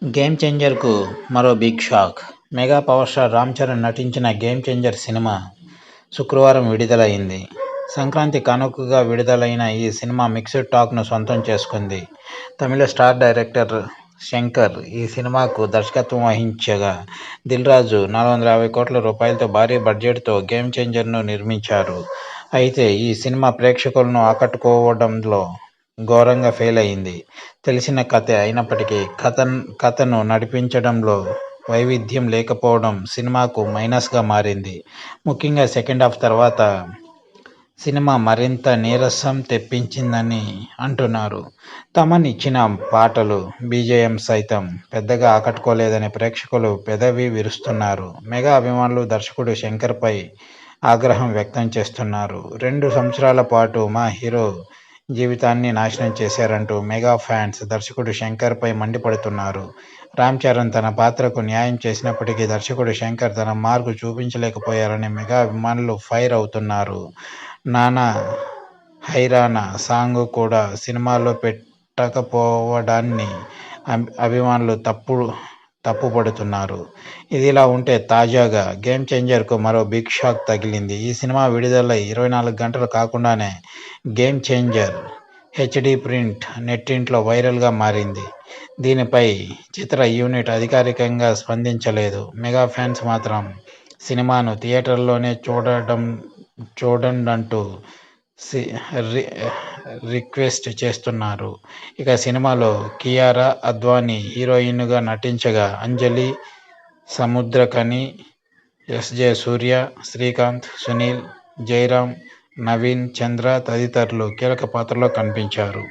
Game చేంజర్కు మరో big shock. Mega power star Ram Charan నటించిన గేమ్ చేంజర్ సినిమా శుక్రవారం విడుదలైంది. సంక్రాంతి కానుకగా విడుదలైన ఈ సినిమా మిక్స్డ్ టాక్ను సొంతం చేసుకుంది. తమిళ స్టార్ డైరెక్టర్ శంకర్ ఈ సినిమాకు దర్శకత్వం వహించగా, దిల్ రాజు 450 కోట్ల రూపాయలతో భారీ బడ్జెట్తో గేమ్ చేంజర్ను నిర్మించారు. అయితే ఈ సినిమా ప్రేక్షకులను ఆకట్టుకోవడంలో ఘోరంగా ఫెయిల్ అయింది. తెలిసిన కథే అయినప్పటికీ కథను నడిపించడంలో వైవిధ్యం లేకపోవడం సినిమాకు మైనస్గా మారింది. ముఖ్యంగా సెకండ్ హాఫ్ తర్వాత సినిమా మరింత నీరసం తెప్పించిందని అంటున్నారు. తమన్ ఇచ్చిన పాటలు, బీజీఎం సైతం పెద్దగా ఆకట్టుకోలేదని ప్రేక్షకులు పెదవి విరుస్తున్నారు. మెగా అభిమానులు దర్శకుడు శంకర్పై ఆగ్రహం వ్యక్తం చేస్తున్నారు. 2 సంవత్సరాల పాటు మా హీరో జీవితాన్ని నాశనం చేశారంటూ మెగా ఫ్యాన్స్ దర్శకుడు శంకర్పై మండిపడుతున్నారు. రామ్ చరణ్ తన పాత్రకు న్యాయం చేసినప్పటికీ దర్శకుడు శంకర్ తన మార్కు చూపించలేకపోయారని మెగా అభిమానులు ఫైర్ అవుతున్నారు. నానా హైరానా సాంగ్ కూడా సినిమాలో పెట్టకపోవడాన్ని అభిమానులు తప్పుపడుతున్నారు. ఇదిలా ఉంటే తాజాగా గేమ్ చేంజర్కు మరో బిగ్ షాక్ తగిలింది. ఈ సినిమా విడుదలై 24 గంటలు కాకుండానే గేమ్ చేంజర్ హెచ్డీ ప్రింట్ నెట్టింట్లో వైరల్గా మారింది. దీనిపై చిత్ర యూనిట్ అధికారికంగా స్పందించలేదు. మెగా ఫ్యాన్స్ మాత్రం సినిమాను థియేటర్లోనే చూడండంటూ రిక్వెస్ట్ చేస్తున్నారు. ఇక సినిమాలో కియారా అద్వానీ హీరోయిన్గా నటించగా, అంజలి సముద్రఖని, ఎస్జే సూర్య, శ్రీకాంత్, సునీల్, జయరాం, నవీన్ చంద్ర తదితరులు కీలక పాత్రల్లో కనిపించారు.